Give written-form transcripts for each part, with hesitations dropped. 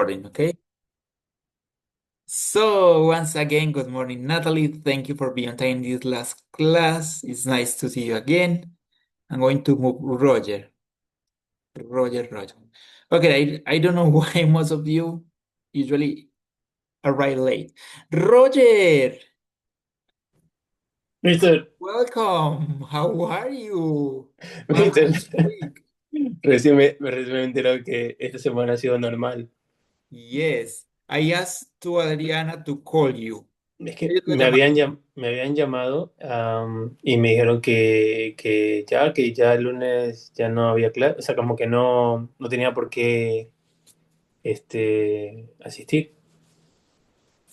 recording, okay? So, once again, good morning, Natalie. Thank you for being on time in this last class. It's nice to see you again. I'm going to move Roger. Roger. Okay, I don't know why most of you usually arrive late. Roger, Mister, welcome. How are you? How mister, was this week? recién me enterado que esta semana ha sido normal. Yes, I asked to Adriana to call you. Es que Ellos la llamaron. me habían llamado y me dijeron que ya el lunes ya no había clase, o sea, como que no tenía por qué asistir.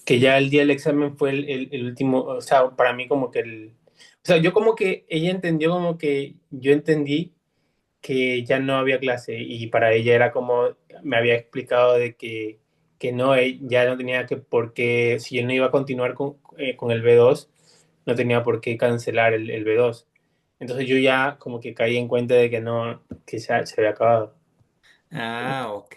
Que ya el día del examen fue el último, o sea, para mí como que o sea, yo como que ella entendió como que yo entendí que ya no había clase y para ella era como me había explicado de que no, ya no tenía que por qué, si yo no iba a continuar con el B2 no tenía por qué cancelar el B2. Entonces yo ya como que caí en cuenta de que no, que se había acabado. Ah, ok.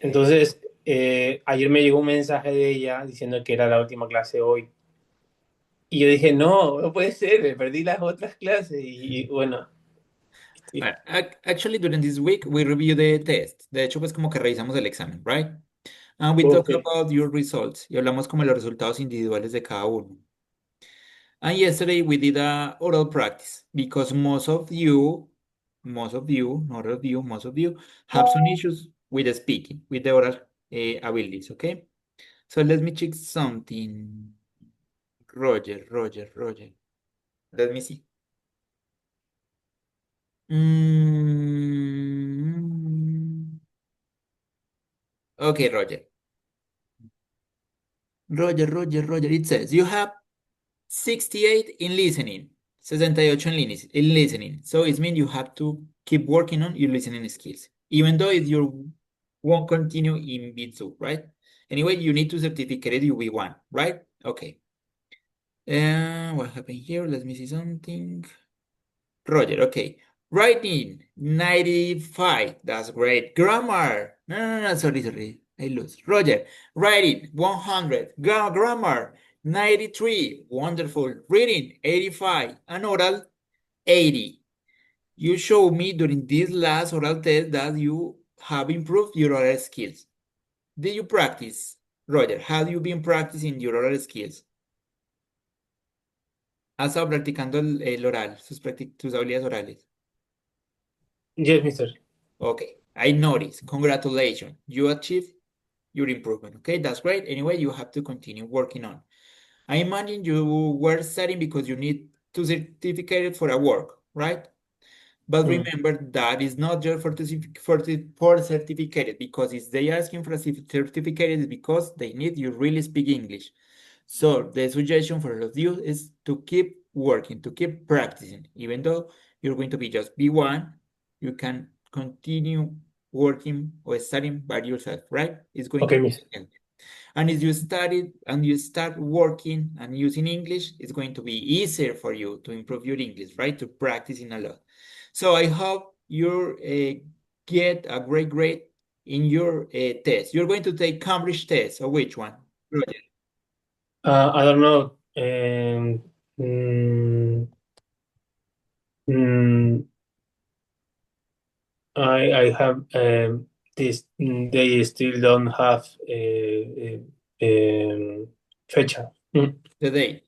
Entonces ayer me llegó un mensaje de ella diciendo que era la última clase hoy. Y yo dije, no puede ser, me perdí las otras clases y bueno, sí. Actually, during this week, we review the test. De hecho, pues como que revisamos el examen, right? And we talk Ok. about your results. Y hablamos como de los resultados individuales de cada uno. And yesterday we did a oral practice because most of you have some issues with the speaking, with the oral abilities, okay? So let me check something. Roger. Let me see. Mm, okay, Roger. It says you have 68 in listening, 68 in listening. So it means you have to keep working on your listening skills, even though if you won't continue in B2, right? Anyway, you need to certificate your B1, right? Okay. What happened here? Let me see something. Roger, okay. Writing, 95. That's great. Grammar. No. Sorry. I lose. Roger, writing, 100. Grammar, 93. Wonderful. Reading, 85. And oral, 80. You showed me during this last oral test that you have improved your oral skills. Did you practice? Roger, have you been practicing your oral skills? ¿Has estado practicando el oral, tus habilidades orales? Yes, mister. Okay, I noticed. Congratulations. You achieved your improvement. Okay, that's great. Anyway, you have to continue working on. I imagine you were studying because you need to certificate for a work, right? But Mm. remember that is not just for certificate because if they asking for a certificate is because they need you really speak English. So the suggestion for all of you is to keep working, to keep practicing. Even though you're going to be just B1, you can continue working or studying by yourself, right? It's going Ok, to mister. help. And if you study and you start working and using English, it's going to be easier for you to improve your English, right? To practicing a lot. So I hope you get a great grade in your test. You're going to take Cambridge test, or which one? Roger. I don't know. Mm, mm, I have this. They still don't have fecha. The date.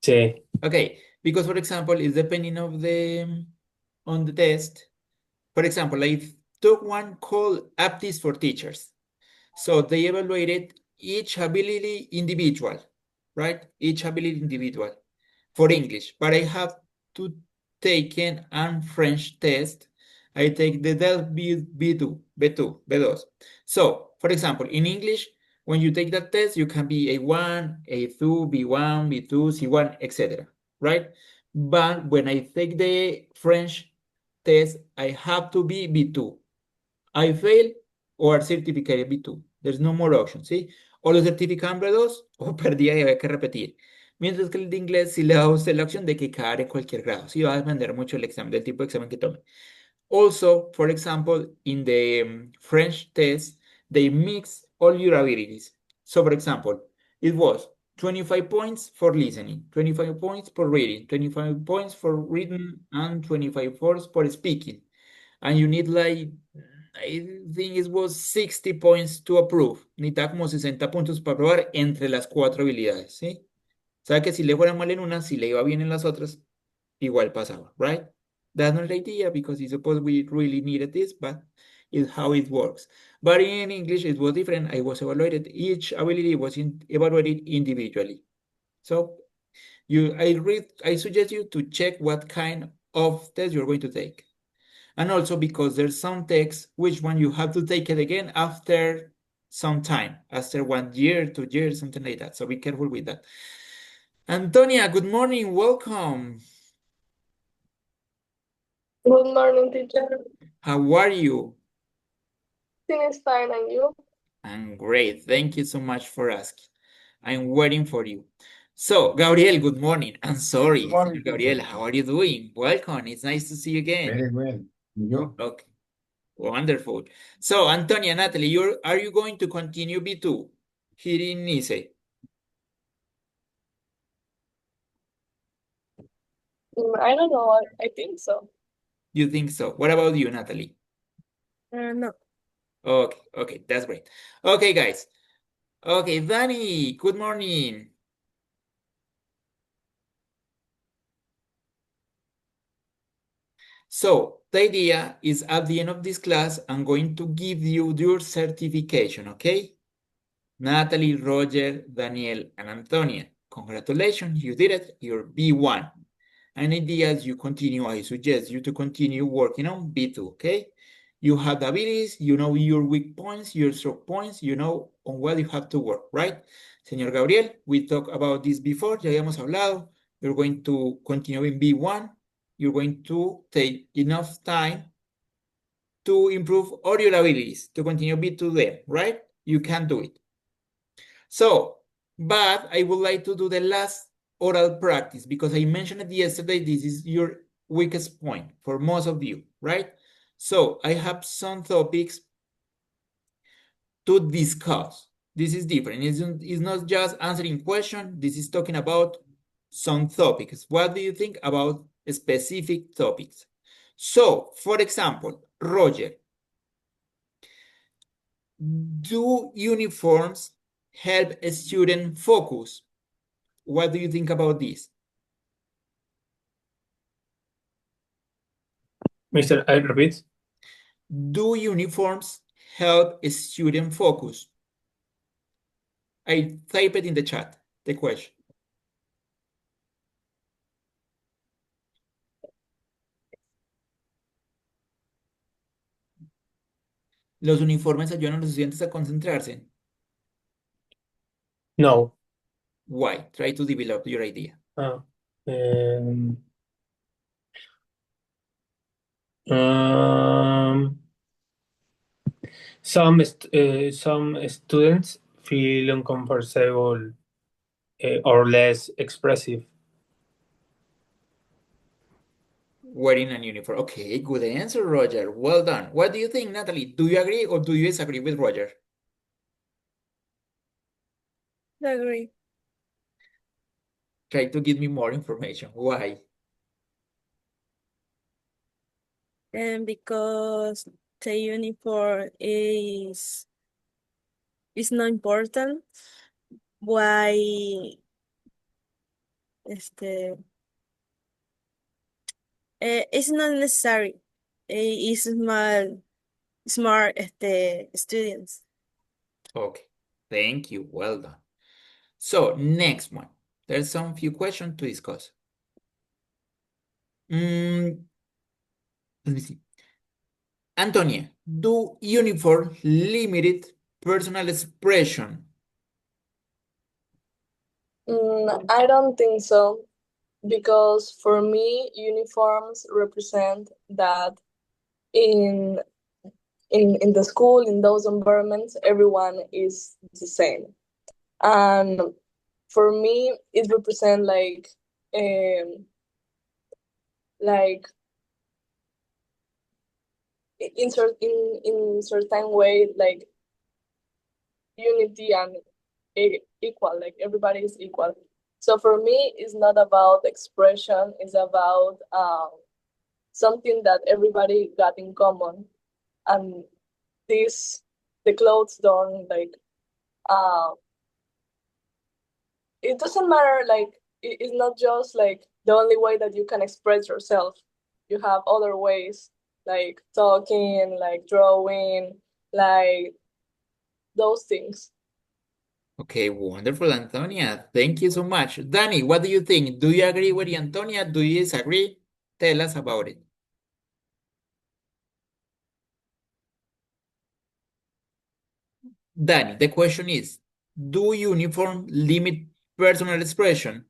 Sí. Okay, because for example, it's depending of the on the test. For example, I took one called Aptis for Teachers. So they evaluated each ability individual, right? Each ability individual for English. But I have to take an French test. I take the DEL B2, B2, B2. So, for example, in English, when you take that test, you can be A1, A2, B1, B2, C1, etc. Right? But when I take the French test, I have to be B2. I fail or certificate B2. There's no more option, ¿sí? O lo certifican B2 o perdía y había que repetir. Mientras que el de inglés sí le da a usted la opción de que quedar en cualquier grado. Sí va a depender mucho del examen, del tipo de examen que tome. Also, for example, in the French test, they mix all your abilities. So for example, it was 25 points for listening, 25 points for reading, 25 points for reading, and 25 points for speaking. And you need like, I think it was 60 points to approve. Necesita como 60 puntos para aprobar entre las cuatro habilidades, ¿sí? O sea que si le fuera mal en una, si le iba bien en las otras, igual pasaba, right? That's not the idea because it's supposed we really needed this, but it's how it works. But in English, it was different. I was evaluated. Each ability was evaluated individually. So I suggest you to check what kind of test you're going to take. And also because there's some text, which one you have to take it again after some time, after 1 year, 2 years, something like that. So be careful with that. Antonia, good morning. Welcome. Good morning, teacher. How are you? Everything is fine, and you? I'm great. Thank you so much for asking. I'm waiting for you. So, Gabriel, good morning. I'm sorry. Good morning, Gabriel, teacher. how are you doing? Welcome. It's nice to see you again. Very well. And you? Okay, wonderful. So, Antonia, Natalie, are you going to continue B2 here in Nice? I don't know. I think so. You think so? What about you, Natalie? No. Okay, that's great. Okay, guys. Okay, Danny, good morning. So the idea is at the end of this class, I'm going to give you your certification, okay? Natalie, Roger, Daniel, and Antonia. Congratulations, you did it. You're B1. And ideas you continue, I suggest you to continue working on B2, okay? You have the abilities, you know your weak points, your strong points, you know on what you have to work, right? Señor Gabriel, we talked about this before, ya habíamos hablado. You're going to continue in B1. You're going to take enough time to improve all your abilities, to continue B2 there, right? You can do it. So, but I would like to do the last oral practice because I mentioned it yesterday, this is your weakest point for most of you, right? So I have some topics to discuss. This is different. It's not just answering questions. This is talking about some topics. What do you think about specific topics? So, for example, Roger, do uniforms help a student focus? What do you think about this? Mr. I repeat. Do uniforms help a student focus? I type it in the chat, the question. ¿Los uniformes ayudan a los estudiantes a concentrarse? No. Why? Try to develop your idea. Some students feel uncomfortable or less expressive. Wearing a uniform. Okay, good answer, Roger. Well done. What do you think, Natalie? Do you agree or do you disagree with Roger? I agree. Try to give me more information. Why? And because the uniform is not important, why it's not necessary. It's smart students. Okay, thank you. Well done. So, next one. There's some few questions to discuss. Let me see. Antonia, do uniform limited personal expression? I don't think so, because for me, uniforms represent that in in the school, in those environments, everyone is the same. And for me, it represents like in certain way, like unity and equal, like everybody is equal. So for me, it's not about expression, it's about something that everybody got in common. And this, the clothes don't like, uh, it doesn't matter, like, it's not just like the only way that you can express yourself. You have other ways, like talking, like drawing, like those things. Okay, wonderful, Antonia. Thank you so much. Danny, what do you think? Do you agree with Antonia? Do you disagree? Tell us about it. Danny, the question is, do uniform limit personal expression?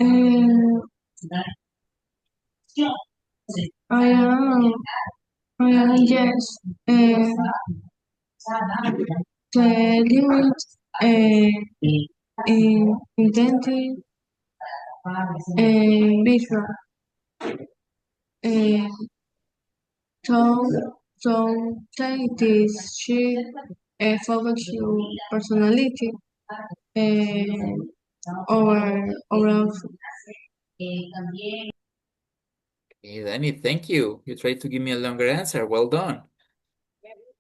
Um, I am, I am yes. The limit in identity visual. Uh, some say this she focus your personality over Hey, Danny, thank you. You tried to give me a longer answer. Well done.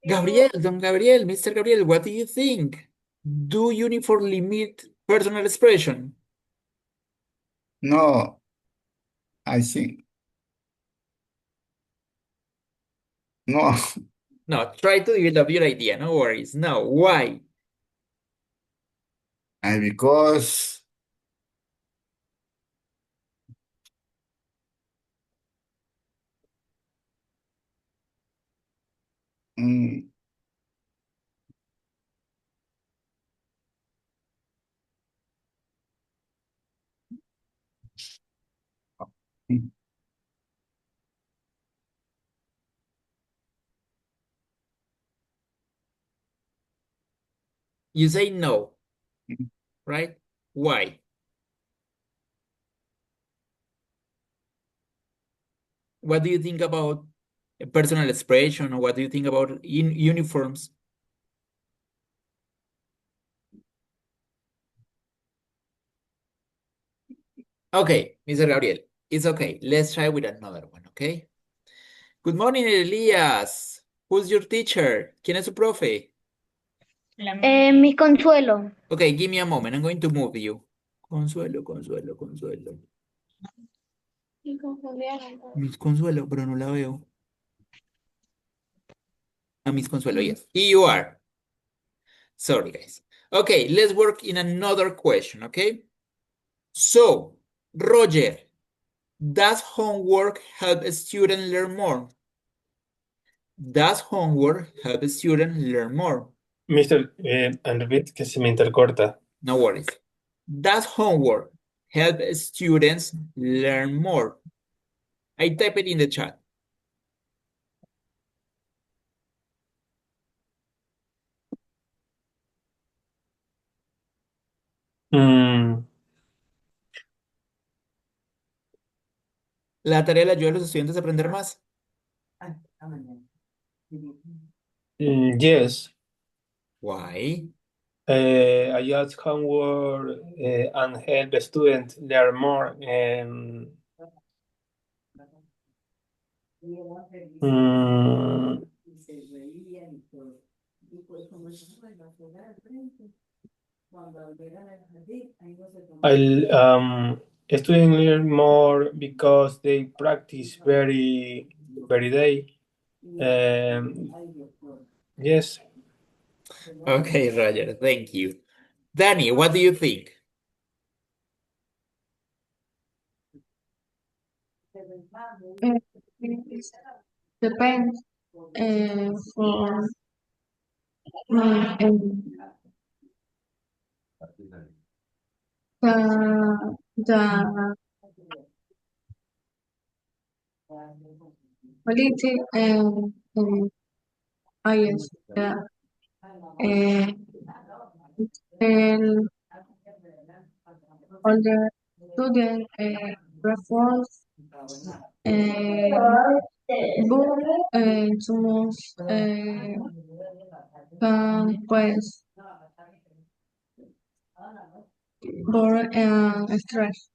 Gabriel, Don Gabriel, Mr. Gabriel, what do you think? Do uniform limit personal expression? No, I think no. No, try to develop your idea. No worries. No, why? And because mm, You say no, right? Why? What do you think about personal expression, or what do you think about uniforms? Okay, Mr. Gabriel, it's okay. Let's try with another one, okay? Good morning, Elias. Who's your teacher? ¿Quién es su profe? Mi Consuelo. Okay, give me a moment. I'm going to move you. Consuelo, Consuelo, Consuelo. Miss Consuelo, pero no la veo. A Miss Consuelo, yes. Here you are. Sorry, guys. Okay, let's work in another question, okay? So, Roger, does homework help a student learn more? Does homework help a student learn more? Mister, and repeat que se me intercorta. No worries. Does homework help students learn more? I type it in the chat. Mm, ¿La tarea le ayuda a los estudiantes a aprender más? yes. Why? I use homework and help the student learn more. Mm, students learn more because they practice very day. Yes. Okay, Roger, thank you. Danny, what do you think? depends for the quality and yes, uh, and all the student reforms book too much Pues por stress.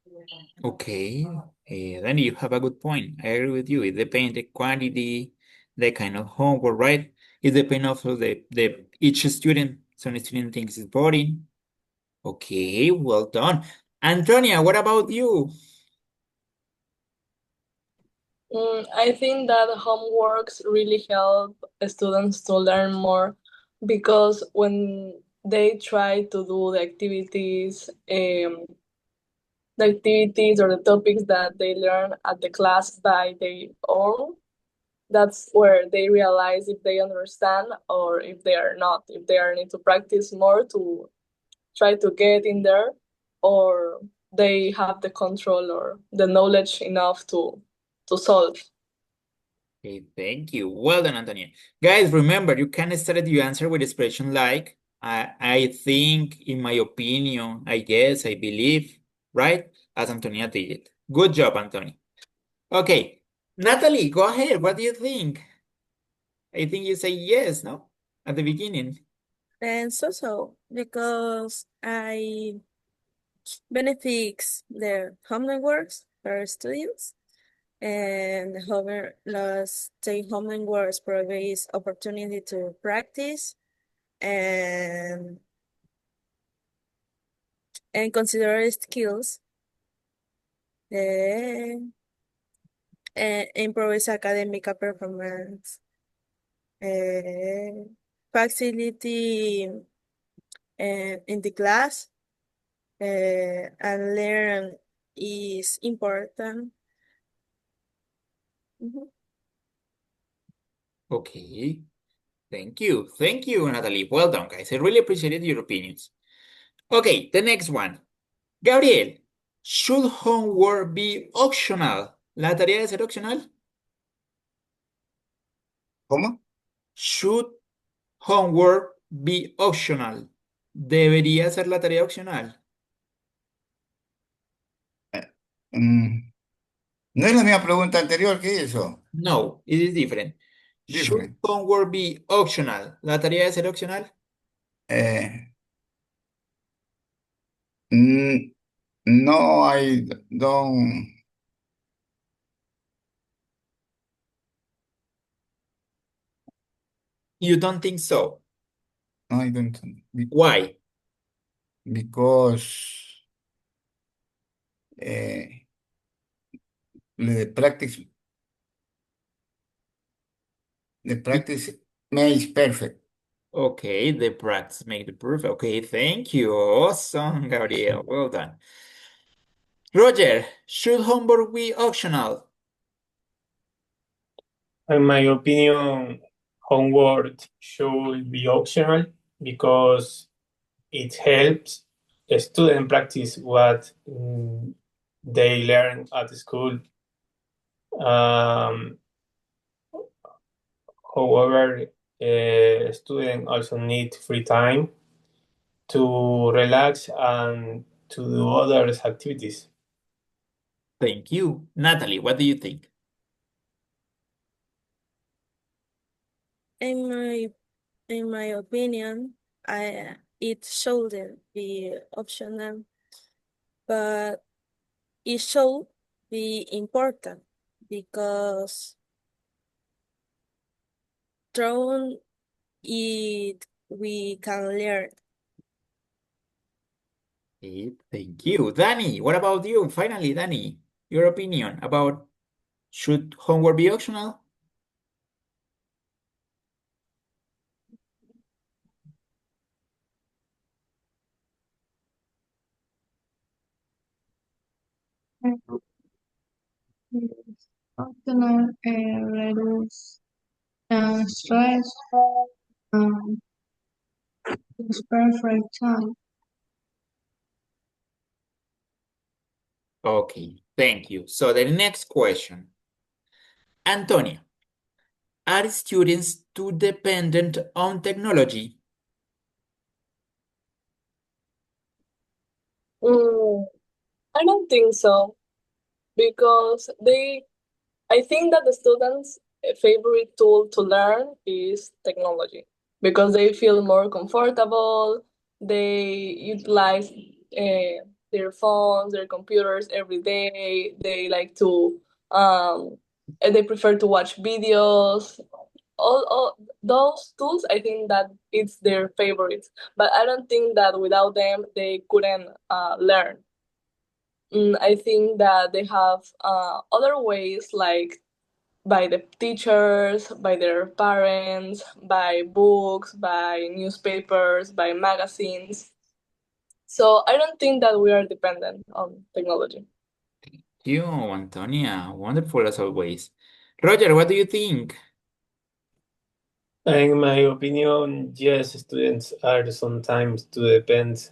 Okay, then you have a good point. I agree with you. It depends the quantity, the kind of homework, right? It depends also the each student. Some student thinks it's boring. Okay, well done. Antonia, what about you? I think that homeworks really help students to learn more because when they try to do the activities or the topics that they learn at the class by their own, that's where they realize if they understand or if they are not, if they are need to practice more to try to get in there, or they have the control or the knowledge enough to solve. Okay, thank you. Well done, Antonia. Guys, remember, you can start your answer with expression like, I think, in my opinion, I guess, I believe, right? As Antonia did. Good job, Antonia. Okay, Natalie, go ahead. What do you think? I think you say yes, no? At the beginning. And so because I benefits the homeworks for students and however los take homeworks provides opportunity to practice and consider skills and improves academic performance. Facility in the class and learn is important. Mhm. Okay, thank you. Thank you, Natalie. Well done, guys. I really appreciated your opinions. Okay, the next one. Gabriel, should homework be optional? ¿La tarea debe ser opcional? ¿Cómo? Should homework be optional? ¿Debería ser la tarea opcional? Mm, ¿No es la misma pregunta anterior que eso? No, it is different. Should Different. homework be optional? ¿La tarea debe ser opcional? Eh, mm, no, I don't, You don't think so? no, I don't, Why? because eh, the practice makes perfect. Okay, the practice make the proof. Okay, thank you. Awesome, Gabriel. Well done. Roger, should homework be optional? In my opinion, homework should be optional because it helps a student practice what they learn at school. Um, However, students also need free time to relax and to do other activities. Thank you. Natalie, what do you think? In my opinion, it shouldn't be optional, but it should be important because through it we can learn. Okay, thank you. Danny, what about you? Finally, Danny, your opinion about should homework be optional? Optional reduce stress. Um, it's perfect time. Okay, thank you. So the next question. Antonia, are students too dependent on technology? Mm, I don't think so because I think that the students' favorite tool to learn is technology because they feel more comfortable. They utilize their phones, their computers every day. They like to they prefer to watch videos. All those tools, I think that it's their favorites, but I don't think that without them they couldn't learn. I think that they have other ways, like by the teachers, by their parents, by books, by newspapers, by magazines. So I don't think that we are dependent on technology. You, Antonia, wonderful as always. Roger, what do you think? In my opinion, yes, students are sometimes too depend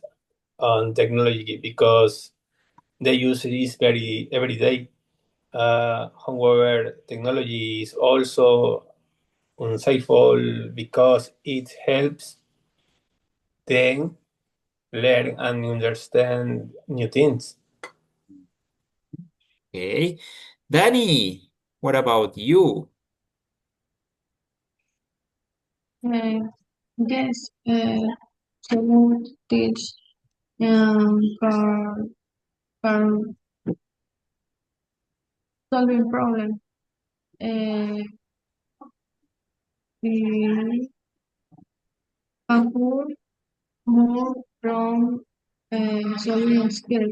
on technology because they use it is very every day. However, technology is also insightful because it helps them learn and understand new things. Okay. Danny, what about you? Uh, yes, to teach for for solving problem. Uh, we have more from solving skill.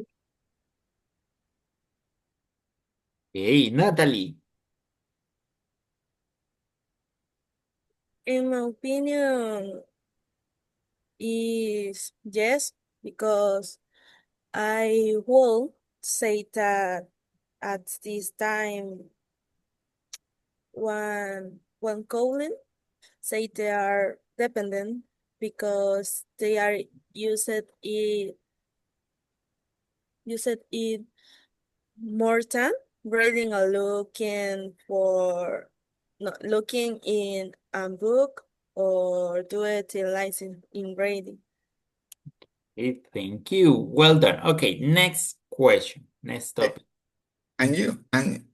Hey, Natalie. In my opinion, is yes, because I will say that at this time, one colleague say they are dependent because they are used it more time reading or looking in a book or do it in reading. Hey, thank you. Well done. Okay, next question. Next topic. And you, and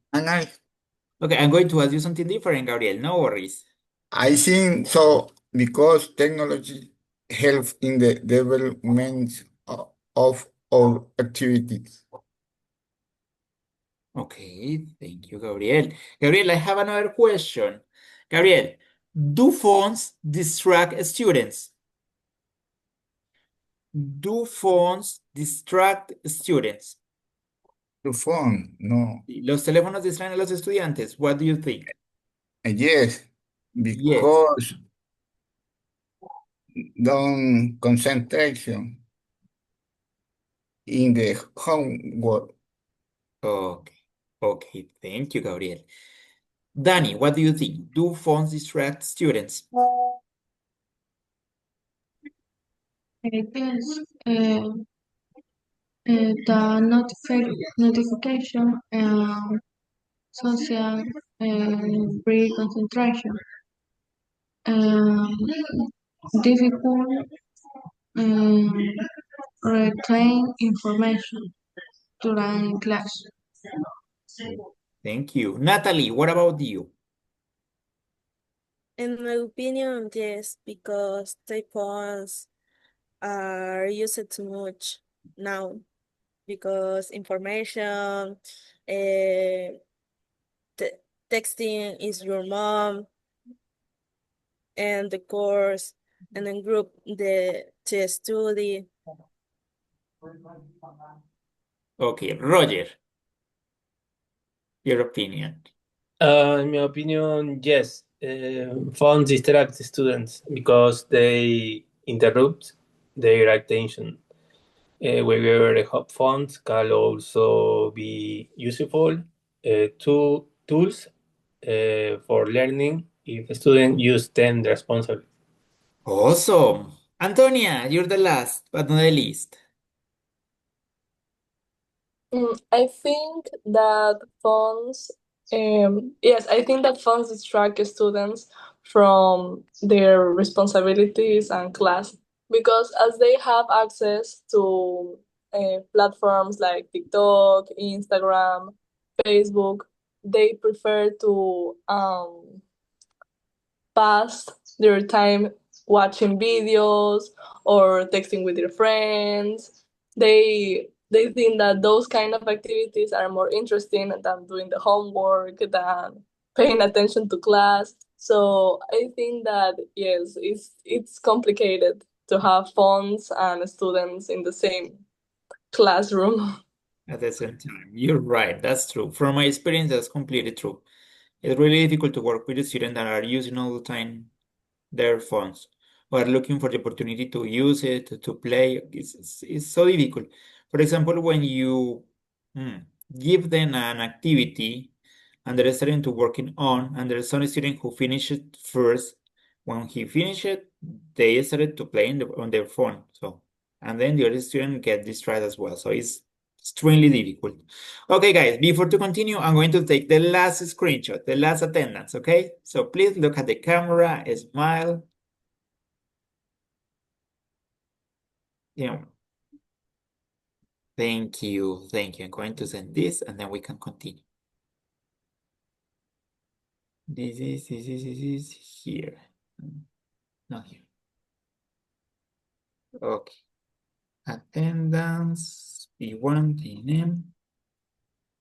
Okay, I'm going to ask you something different, Gabriel. No worries. I think so because technology helps in the development of our activities. Okay, thank you, Gabriel. Gabriel, I have another question. Gabriel, do phones distract students? Do phones distract students? The phone, no. ¿Los teléfonos distraen a los estudiantes? What do you think? Yes, Yes. because don't concentration in the homework. Okay. Okay, thank you, Gabriel. Danny, what do you think? Do phones distract students? Yes, the notification social break concentration. Um, difficult um, retain information during class. Thank you. Natalie, what about you? In my opinion, yes, because typos are used too much now because information, te- texting is your mom, and the course, and then group the to study. Okay, Roger, your opinion. In my opinion, yes, phones distract students because they interrupt their attention. However, phones can also be useful tools for learning if students use them responsibly. Awesome. Antonia, you're the last, but not the least. I think that phones, yes, I think that phones distract students from their responsibilities and class because as they have access to platforms like TikTok, Instagram, Facebook, they prefer to pass their time watching videos or texting with their friends. They think that those kind of activities are more interesting than doing the homework, than paying attention to class. So I think that yes, it's complicated to have phones and students in the same classroom. At the same time. You're right, that's true. From my experience, that's completely true. It's really difficult to work with students that are using all the time their phones or are looking for the opportunity to use it, to play. It's so difficult. For example, when you hmm, give them an activity and they're starting to working on, and there's some student who finish it first. When he finished it, they started to play on their phone. So, and then the other student get distracted as well. So it's extremely difficult. Okay, guys, before to continue, I'm going to take the last screenshot, the last attendance, okay? So please look at the camera, smile. Yeah. Thank you, thank you. I'm going to send this and then we can continue. This is here. Not here. Okay. Attendance, P1, TNM,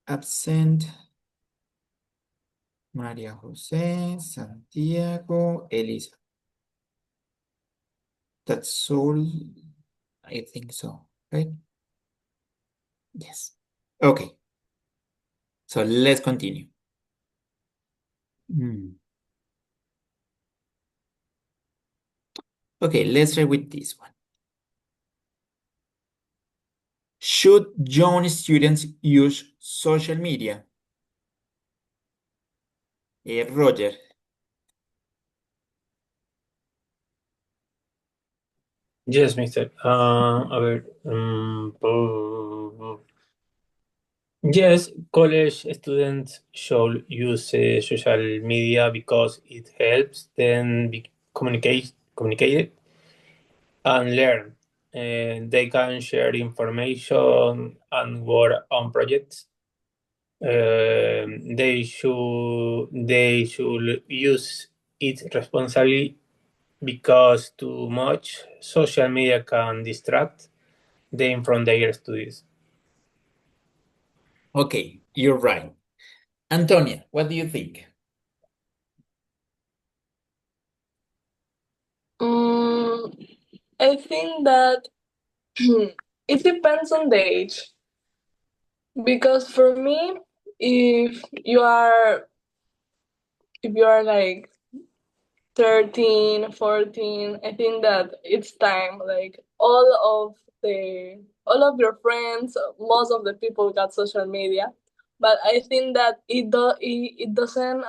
absent, María José, Santiago, Elisa. That's all, I think so, right? Yes. Okay. So let's continue. Okay, let's try with this one. Should young students use social media? Roger. Yes, mister. A ver. Yes, college students should use social media because it helps them communicate and learn. They can share information and work on projects. They should use it responsibly because too much social media can distract them from their studies. Okay, you're right. Antonia, what do you think? I think that it depends on the age. Because for me, if you are like 13, 14, I think that it's time. Like all of your friends, most of the people got social media. But I think that it doesn't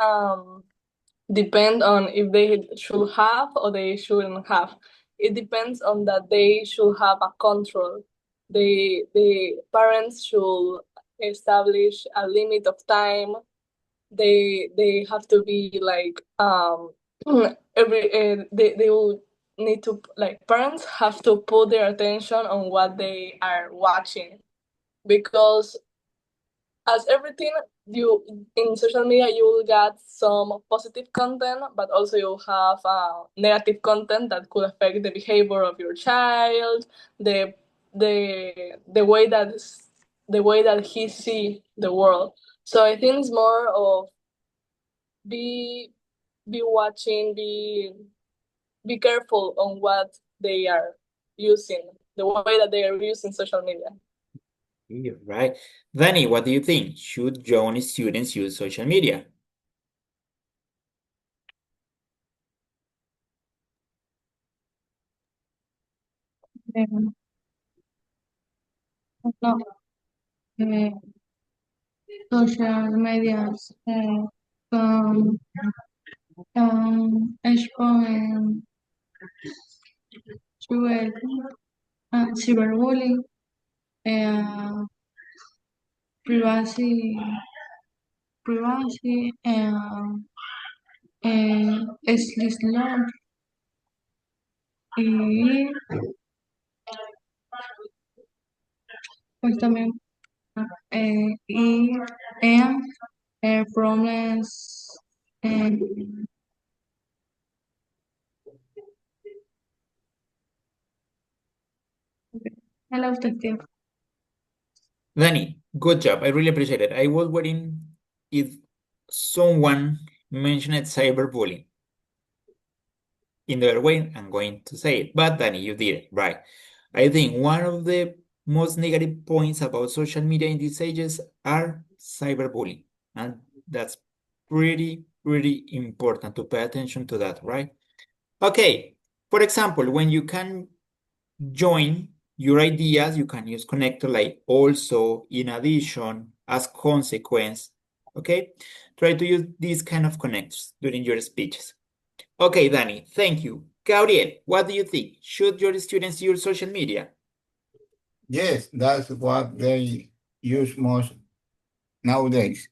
depend on if they should have or they shouldn't have. It depends on that they should have a control. The parents should establish a limit of time. They have to be like they will need to, like, parents have to put their attention on what they are watching, because as everything, you in social media you will get some positive content, but also you have negative content that could affect the behavior of your child, the the way that he see the world. So I think it's more of be watching, be careful on what they are using, the way that they are using social media. You're right. Danny, what do you think? Should young students use social media? Um, no, uh, social medias can, expone cyber, cyberbullying, uh, privacy, legislar y pues también y and problems, El autoestima. Danny, good job. I really appreciate it. I was waiting if someone mentioned cyberbullying. In the other way, I'm going to say it. But Danny, you did it, right? I think one of the most negative points about social media in these ages are cyberbullying. And that's pretty important to pay attention to that, right? Okay. For example, when you can join your ideas, you can use connector like also, in addition, as consequence. Okay? Try to use these kind of connectors during your speeches. Okay, Danny, thank you. Gabriel, what do you think? Should your students use social media? Yes, that's what they use most nowadays.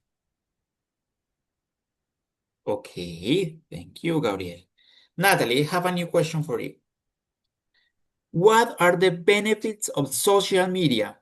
Okay, thank you, Gabriel. Natalie, I have a new question for you. What are the benefits of social media?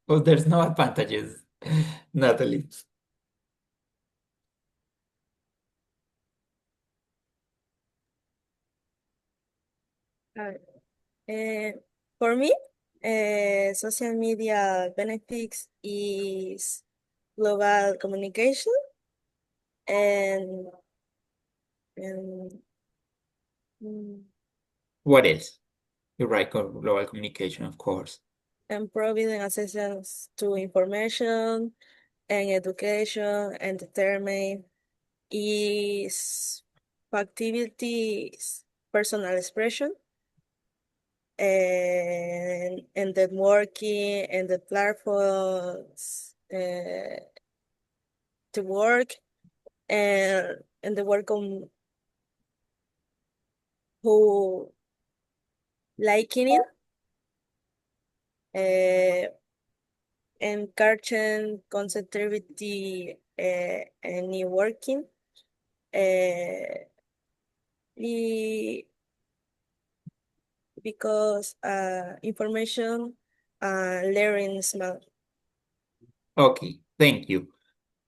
Oh, there's no advantages, Natalie. For me, social media benefits is global communication and and mm, What else? You're right, global communication, of course. and providing access to information and education, entertainment is activities, personal expression, and networking and the platforms to work and the work on who liking it encouraging concentrity and new working i- because information learning small. Okay, thank you.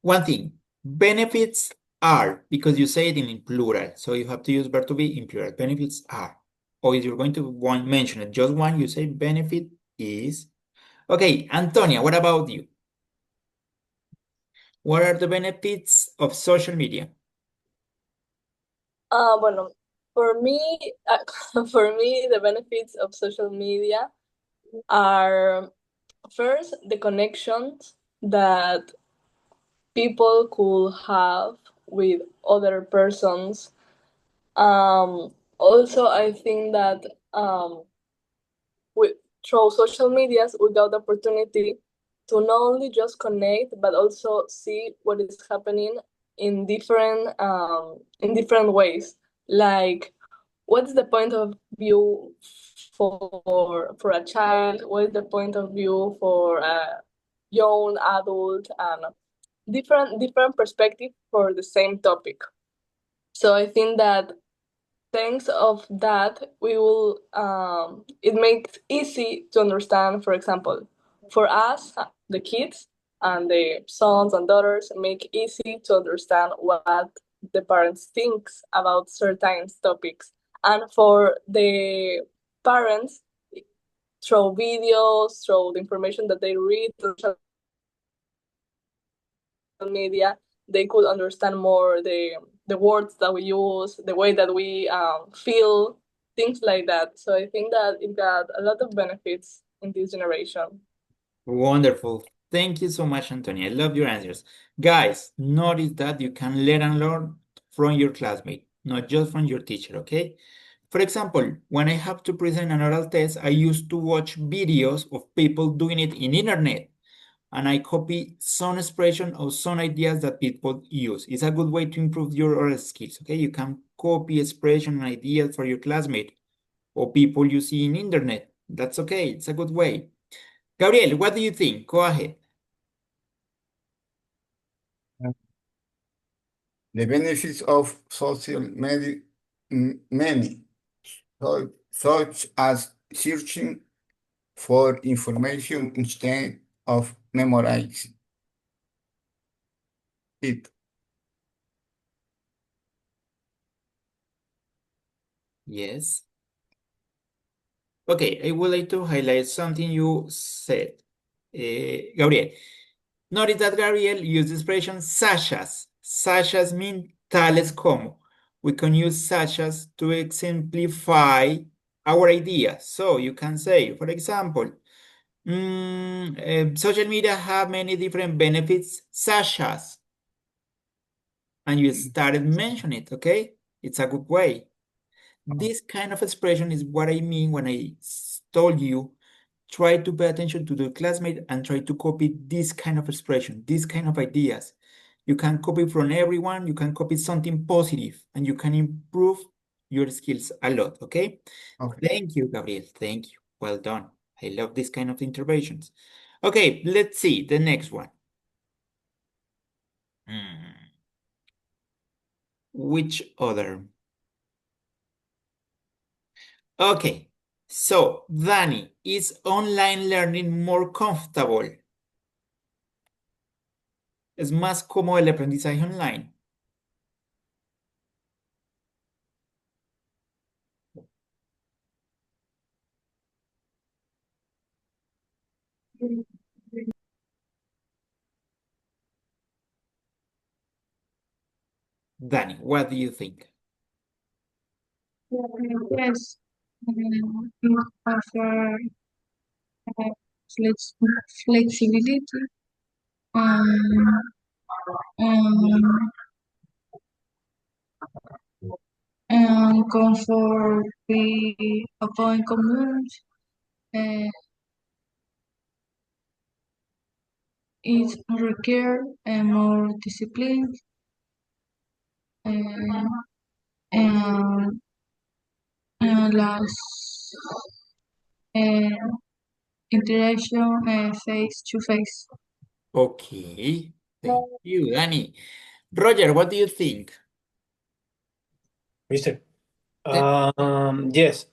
One thing, benefits are, because you say it in plural, so you have to use verb to be in plural. Benefits are. Or if you're going to mention it, just one, you say benefit is. Okay, Antonia, what about you? What are the benefits of social media? Bueno, for me, for me, the benefits of social media are first the connections that people could have with other persons. Also, I think that with through social medias, we got the opportunity to not only just connect but also see what is happening in different ways. Like, what's the point of view for a child? What is the point of view for a young adult? And different perspective for the same topic. So I think that thanks of that we will it makes easy to understand. For example, for us, the kids and the sons and daughters, make easy to understand what the parents thinks about certain topics. And for the parents, through videos, through the information that they read on social media, they could understand more the words that we use, the way that we feel, things like that. So I think that it got a lot of benefits in this generation. Wonderful. Thank you so much, Antonia. I love your answers. Guys, notice that you can learn and learn from your classmate, not just from your teacher, okay? For example, when I have to present an oral test, I used to watch videos of people doing it in internet, and I copy some expression or some ideas that people use. It's a good way to improve your oral skills, okay? You can copy expression and ideas for your classmate or people you see in internet. That's okay. It's a good way. Gabriel, what do you think? Go ahead. The benefits of social media, many, such as searching for information instead of memorizing it. Yes. Okay, I would like to highlight something you said, Gabriel. Notice that Gabriel used the expression sachas. Sachas mean tales como. We can use sachas to exemplify our idea. So you can say, for example, social media have many different benefits, such as, and you started mentioning it, okay? It's a good way. This kind of expression is what I mean when I told you, try to pay attention to the classmate and try to copy this kind of expression, this kind of ideas. You can copy from everyone, you can copy something positive, and you can improve your skills a lot, okay? Okay. Thank you, Gabriel. Thank you. Well done. I love this kind of interventions. Okay, let's see the next one. Which other? Okay, so Dani, is online learning more comfortable? ¿Es más cómodo el aprendizaje online? Dani, what do you think? Yes, offer flex flexibility um, um, and comfort the upon commute. It requires more discipline and, and, and less uh, interaction face to face. Okay, thank you, Dani. Roger, what do you think? Mister. Yes,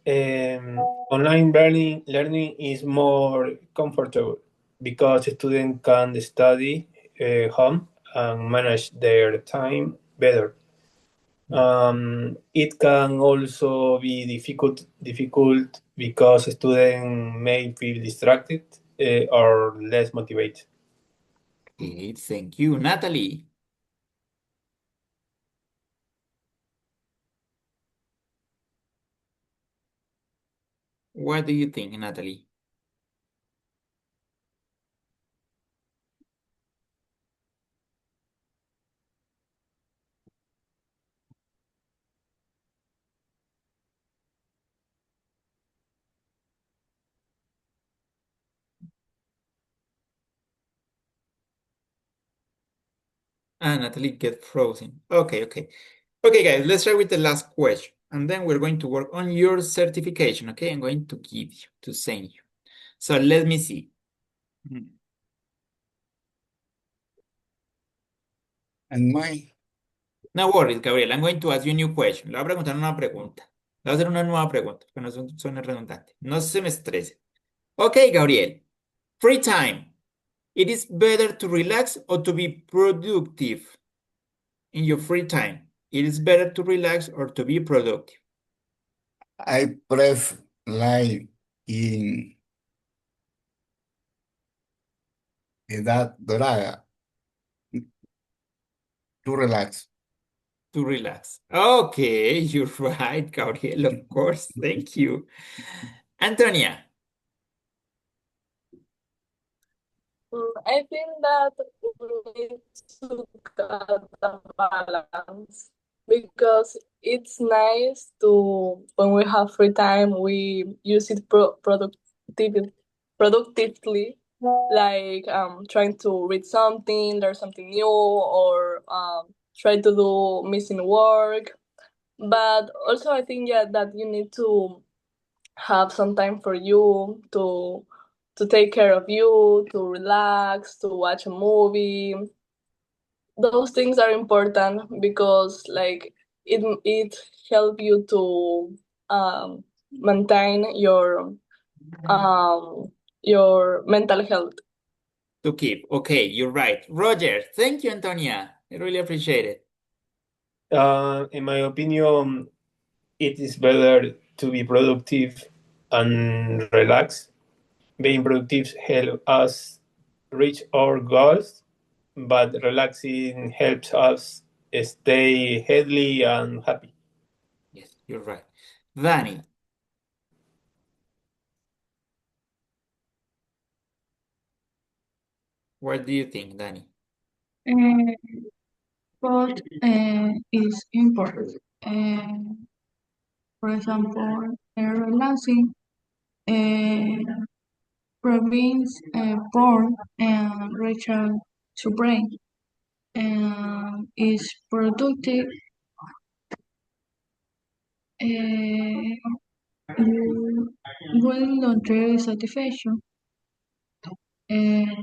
online learning is more comfortable because students can study home and manage their time better. It can also be difficult because students may feel distracted or less motivated. Okay, thank you. Natalie, what do you think, Natalie? Ah, Natalie get frozen. Okay, okay. Okay, guys, let's start with the last question. And then we're going to work on your certification, okay? I'm going to give you, to send you. So let me see. And my, No worries, Gabriel. I'm going to ask you a new question. Le voy a preguntar una pregunta. Le voy a hacer una nueva pregunta, que no suene redundante. No se me estrese. Okay, Gabriel. Free time. It is better to relax or to be productive in your free time. It is better to relax or to be productive. I prefer like in edad dorada to relax. To relax. Okay, you're right, Gabriel, of course. Thank you. Antonia. I think that we need to get a balance because it's nice to when we have free time we use it productively, like trying to read something, learn something new, or try to do missing work. But also I think that you need to have some time for you to take care of you, to relax, to watch a movie, those things are important because like it help you to maintain your mental health. To keep. Okay, you're right. Roger, thank you, Antonia. I really appreciate it. In my opinion, it is better to be productive and relax. Being productive helps us reach our goals, but relaxing helps us stay healthy and happy. Yes, you're right. Danny, what do you think, Danny? Uh, Both is important. For example, relaxing prevents burn and recharge to brain and is productive. You will entrega satisfaction and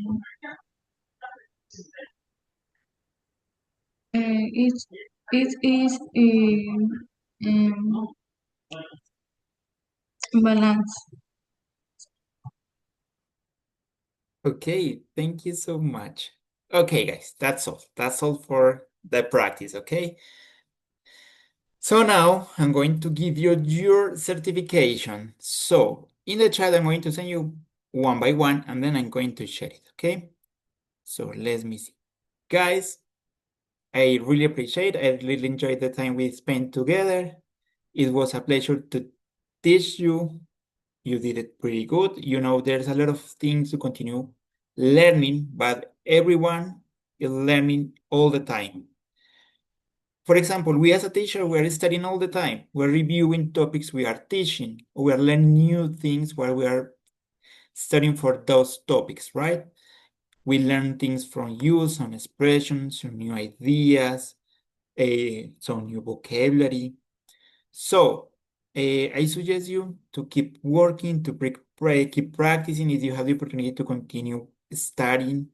it is um, balance. Okay, thank you so much. Okay, guys, that's all. That's all for the practice, okay? So now I'm going to give you your certification. So in the chat, I'm going to send you one by one, and then I'm going to share it, okay? So let me see. Guys, I really appreciate, I really enjoyed the time we spent together. It was a pleasure to teach you. You did it pretty good. You know, there's a lot of things to continue learning, but everyone is learning all the time. For example, we as a teacher, we're studying all the time. We're reviewing topics we are teaching. We are learning new things while we are studying for those topics, right? We learn things from you, some expressions, some new ideas, some new vocabulary. So I suggest you to keep working, to keep practicing. If you have the opportunity to continue studying,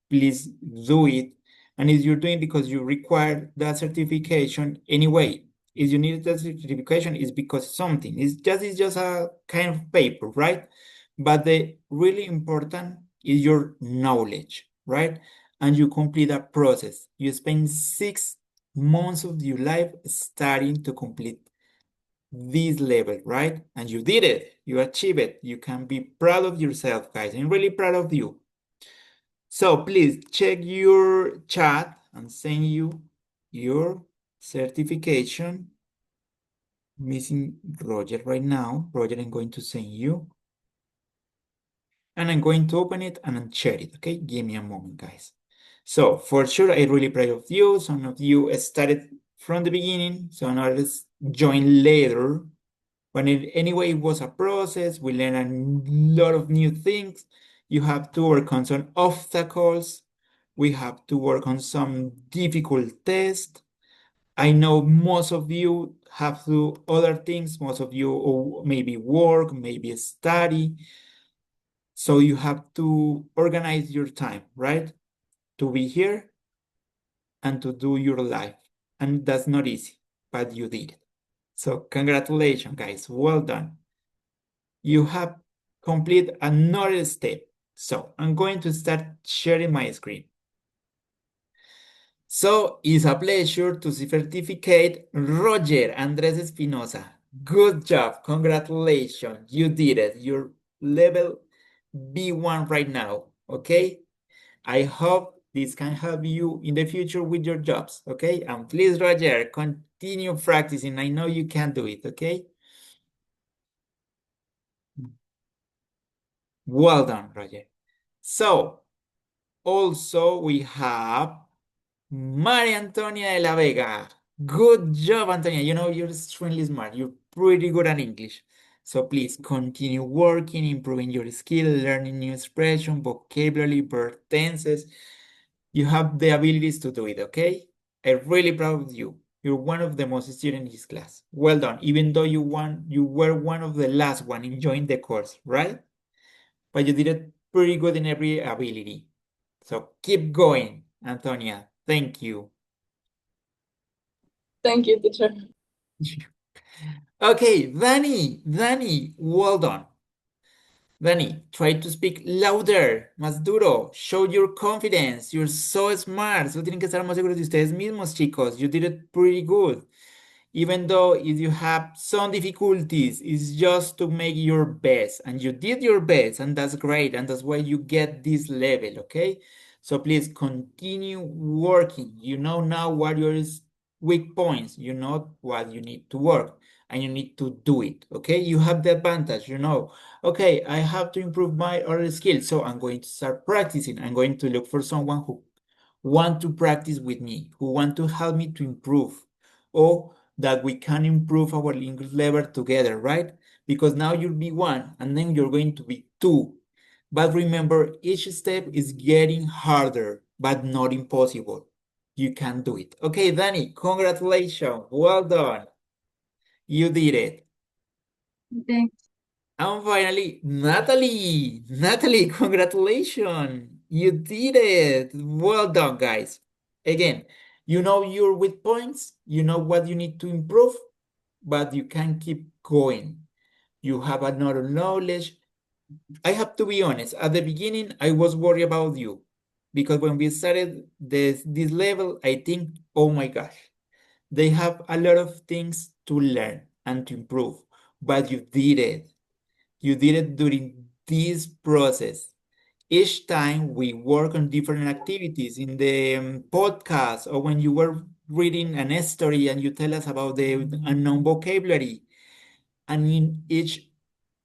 please do it. And if you're doing because you require that certification anyway, if you need that certification, it's because something. It's just a kind of paper, right? But the really important is your knowledge, right? And you complete a process. You spend 6 months of your life studying to complete this level, right? And you did it. You achieved it. You can be proud of yourself, guys. I'm really proud of you. So please check your chat and send you your certification. Missing Roger right now. Roger, I'm going to send you. And I'm going to open it and share it, okay? Give me a moment, guys. So for sure, I'm really proud of you. Some of you started from the beginning, some others joined later. But anyway, it was a process. We learned a lot of new things. You have to work on some obstacles. We have to work on some difficult tests. I know most of you have to do other things. Most of you maybe work, maybe study. So you have to organize your time, right? To be here and to do your life. And that's not easy, but you did it. So congratulations, guys. Well done. You have completed another step. So I'm going to start sharing my screen. So it's a pleasure to certificate Roger Andres Espinosa. Good job. Congratulations. You did it. You're level B1 right now. Okay. I hope this can help you in the future with your jobs. Okay. And please, Roger, continue practicing. I know you can do it. Okay. Well done, Roger. So also we have Maria Antonia de la Vega. Good job, Antonia. You know, you're extremely smart. You're pretty good at English. So please continue working, improving your skill, learning new expression, vocabulary, verb tenses. You have the abilities to do it, okay? I'm really proud of you. You're one of the most students in this class. Well done, even though you were one of the last one in joining the course, right? But you did it pretty good in every ability. So keep going, Antonia. Thank you. Thank you, teacher. Okay, Danny, well done. Danny, try to speak louder, más duro. Show your confidence. You're so smart. Solo tienen que estar más seguros de ustedes mismos, chicos. You did it pretty good. Even though if you have some difficulties, it's just to make your best. And you did your best, and that's great. And that's why you get this level, okay? So please continue working. You know now what your weak points. You know what you need to work, and you need to do it, okay? You have the advantage, you know. Okay, I have to improve my other skills, so I'm going to start practicing. I'm going to look for someone who want to practice with me, who want to help me to improve, or that we can improve our English level together, right? Because now you'll be one, and then you're going to be two. But remember, each step is getting harder, but not impossible. You can do it. Okay, Danny, congratulations. Well done. You did it. Thanks. And finally, Natalie. Natalie, congratulations. You did it. Well done, guys. Again, you know your weak points, you know what you need to improve, but you can keep going. You have another knowledge. I have to be honest, at the beginning, I was worried about you because when we started this level, I think, oh my gosh, they have a lot of things to learn and to improve, but you did it. You did it during this process. Each time we work on different activities in the podcast, or when you were reading an story and you tell us about the unknown vocabulary, and in each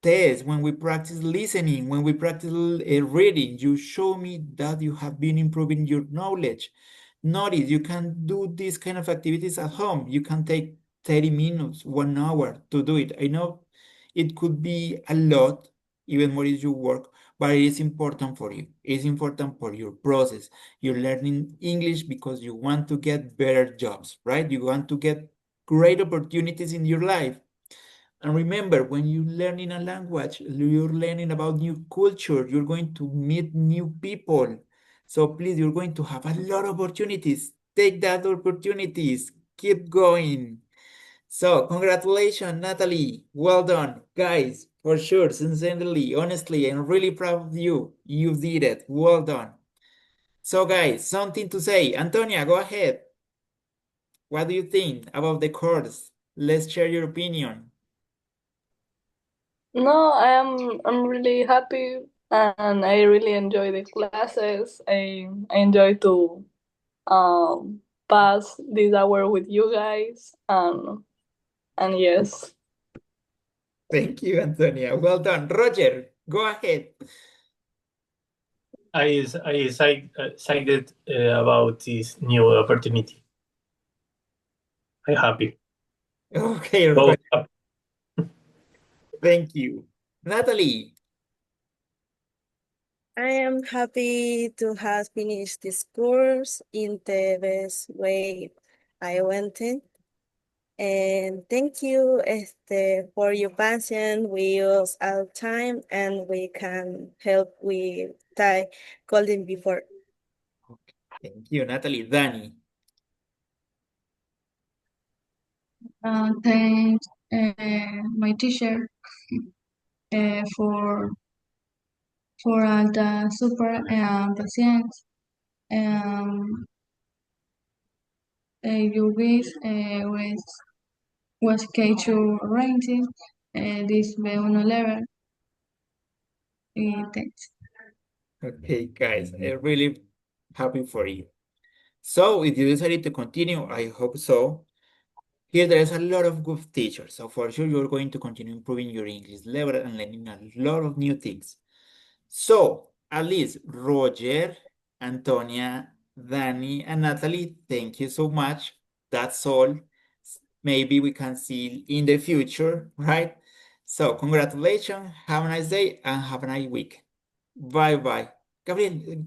test, when we practice listening, when we practice reading, you show me that you have been improving your knowledge. Notice you can do these kind of activities at home. You can take 30 minutes, 1 hour to do it. I know it could be a lot, even more if you work, but it is important for you. It's important for your process. You're learning English because you want to get better jobs, right? You want to get great opportunities in your life. And remember, when you're learning a language, you're learning about new culture, you're going to meet new people. So please, you're going to have a lot of opportunities. Take that opportunities. Keep going. So congratulations, Natalie. Well done. Guys, for sure, sincerely, honestly, I'm really proud of you. You did it. Well done. So guys, something to say. Antonia, go ahead. What do you think about the course? Let's share your opinion. No, I'm really happy and I really enjoy the classes. I enjoy to pass this hour with you guys and yes. Thank you, Antonia. Well done. Roger, go ahead. I excited about this new opportunity. I'm happy. Okay, Both Roger. Thank you. Natalie. I am happy to have finished this course in the best way I went in. And thank you for your patience with us all the time, and we can help with Thai calling before. Thank you, Natalie. Danny. Thanks, my teacher, for all the support and patience. Um, you guys was key to arranging this B1 level. Thanks. Okay, guys, I'm really happy for you. So, if you decided to continue, I hope so. Here, there's a lot of good teachers. So, for sure, you're going to continue improving your English level and learning a lot of new things. So, at least Roger, Antonia, Danny, and Natalie, thank you so much. That's all. Maybe we can see in the future, right? So, congratulations. Have a nice day and have a nice week. Bye bye. Gabriel,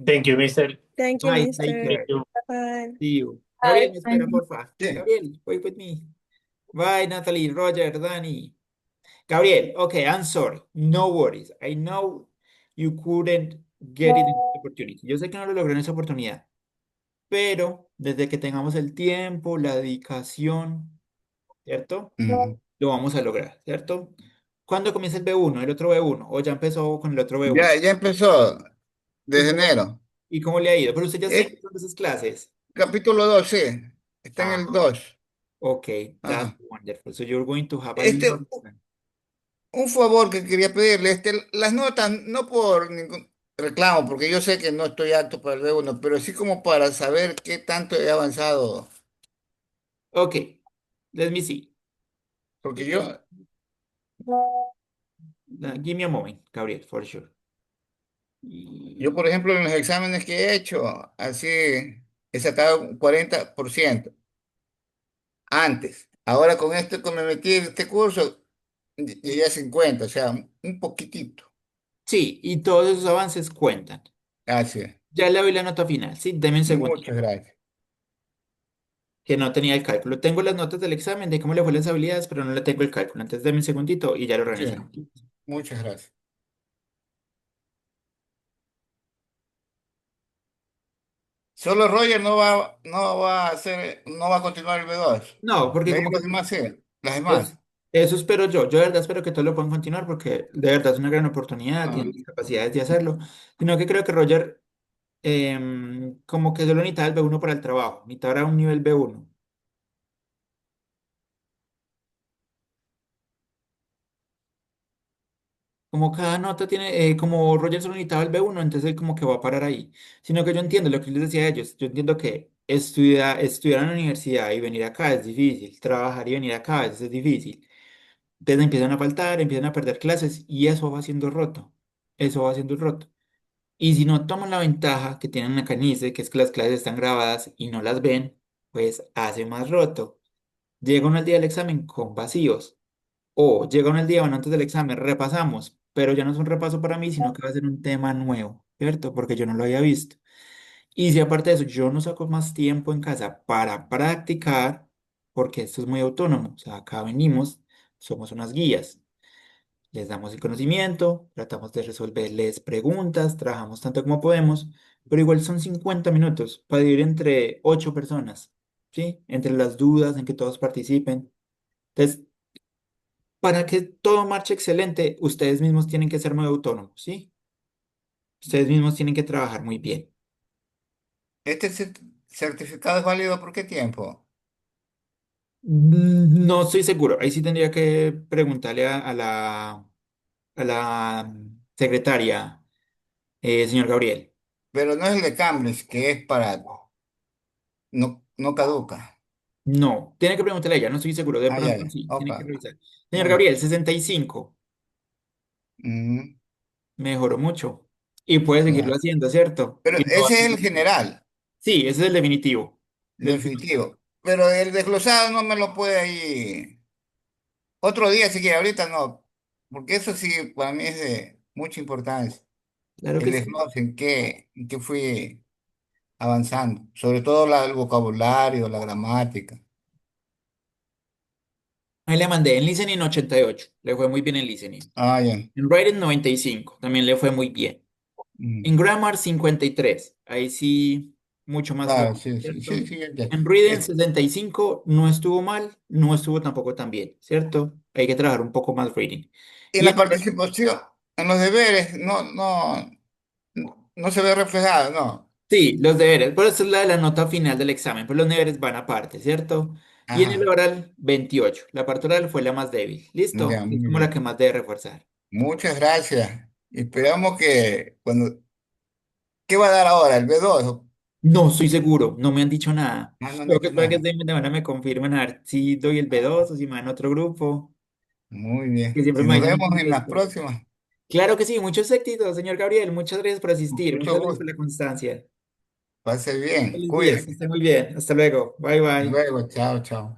Thank you, Mister. Thank you, bye. Take Mister. Thank care. you. Bye. See you. Bye. Gabriel, espera, porfa. Sí. Gabriel, wait with me. Bye, Natalie, Roger, Danny. Gabriel, okay, I'm sorry. No worries. I know you couldn't get it in this opportunity. Yo sé que no lo logré en esa oportunidad. pero desde que tengamos el tiempo, la dedicación, ¿cierto? Ujú. Lo vamos a lograr, ¿cierto? ¿Cuándo comienza el B1, el otro B1? ¿O ya empezó con el otro B1? Ya empezó ¿Y desde cómo, enero. y cómo le ha ido? Pero usted ya está Es empezando esas clases. capítulo 2, sí. Está en Ah, el 2. okay, that's Ajá. wonderful. So you're going to have a Este, lot of fun. un favor que quería pedirle, las notas, no por ningún reclamo, porque yo sé que no estoy apto para el B1, pero sí como para saber qué tanto he avanzado. Okay, let me see. Porque yo, Give me a moment, Gabriel, for sure. por ejemplo, en los exámenes que he hecho, así he sacado un 40% antes. Ahora con esto que me metí en este curso, llegué a 50, o sea, un poquitito. Sí, y todos esos avances cuentan. Gracias. Ya le doy la nota final, sí, deme un segundito, Muchas gracias. que no tenía el cálculo. Tengo las notas del examen de cómo le fue las habilidades, pero no le tengo el cálculo. Entonces deme un segundito y ya lo Sí, organizamos. muchas gracias. Solo Roger no va a hacer, no va a continuar el B2. No, porque De ahí como que los demás sí, las es, demás. eso espero yo. Yo de verdad espero que todos lo puedan continuar porque de verdad es una gran oportunidad, Ah, tienen las capacidades de hacerlo. Sino que creo que Roger como que solo necesitaba el B1 para el trabajo, necesitaba un nivel B1. Como cada nota tiene, como Roger solo necesitaba el B1, entonces él como que va a parar ahí. Sino que yo entiendo lo que yo les decía a ellos. Yo entiendo que estudiar en la universidad y venir acá es difícil. Trabajar y venir acá es difícil. Entonces empiezan a faltar, empiezan a perder clases y eso va siendo roto. Eso va siendo roto. Y si no toman la ventaja que tienen acá en ICE, que es que las clases están grabadas y no las ven, pues hace más roto. Llega uno al día del examen con vacíos. O llega uno el día, bueno, antes del examen, repasamos, pero ya no es un repaso para mí, sino que va a ser un tema nuevo, ¿cierto? Porque yo no lo había visto. Y si aparte de eso, yo no saco más tiempo en casa para practicar, porque esto es muy autónomo, o sea, acá venimos, somos unas guías, les damos el conocimiento, tratamos de resolverles preguntas, trabajamos tanto como podemos, pero igual son 50 minutos para dividir entre 8 personas, ¿sí? Entre las dudas, en que todos participen. Entonces, para que todo marche excelente, ustedes mismos tienen que ser muy autónomos, ¿sí? Ustedes mismos tienen que trabajar muy bien. ¿Este certificado es válido por qué tiempo? No estoy seguro. Ahí sí tendría que preguntarle a la secretaria, señor Gabriel. Pero no es el de Cambridge, que es para, no caduca. No, tiene que preguntarle a ella, no estoy seguro. De Ah, ya, pronto ya. sí, tiene que Opa. revisar. Señor Bueno. Gabriel, 65, Mm, mejoró mucho. Y puede seguirlo ya. haciendo, ¿cierto? Pero Y no va a ese es el tener- general, Sí, ese es el definitivo. Del- definitivo. Pero el desglosado no me lo puede ahí. Otro día, si quiere, ahorita no. Porque eso sí, para mí es de mucha importancia. Claro El que sí. desglose, en qué fui avanzando. Sobre todo el vocabulario, la gramática. Ahí le mandé en listening 88. Le fue muy bien en listening. Ah, ya. En writing 95, también le fue muy bien. Mm, En grammar 53, ahí sí, mucho más claro, flojito, sí, sí, sí, ¿cierto? sí. Ya. En reading 65 no estuvo mal, no estuvo tampoco tan bien, ¿cierto? Hay que trabajar un poco más reading. Y en Y la en, participación, en los deberes, no se ve reflejado, ¿no? sí, los deberes, por eso es la de la nota final del examen, pero los deberes van aparte, ¿cierto? Y en el Ajá, oral 28, la parte oral fue la más débil, ¿listo? ya, Es muy como la bien. que más debe reforzar. Muchas gracias. Esperamos que cuando... ¿Qué va a dar ahora? ¿El B2? No estoy seguro, no me han dicho nada. Ah, no han Tengo que dicho esperar que nada. de mañana me confirmen a ver si doy el B2 o si me dan otro grupo. Muy Que bien. siempre Y me nos avisan un vemos poquito en las después. próximas. Claro que sí, muchos éxitos, señor Gabriel. Muchas gracias por asistir. Mucho Muchas gracias por gusto. la constancia. Pase bien. Feliz día, que Cuídese. esté muy bien. Hasta luego. Bye Hasta bye. luego. Chao, chao.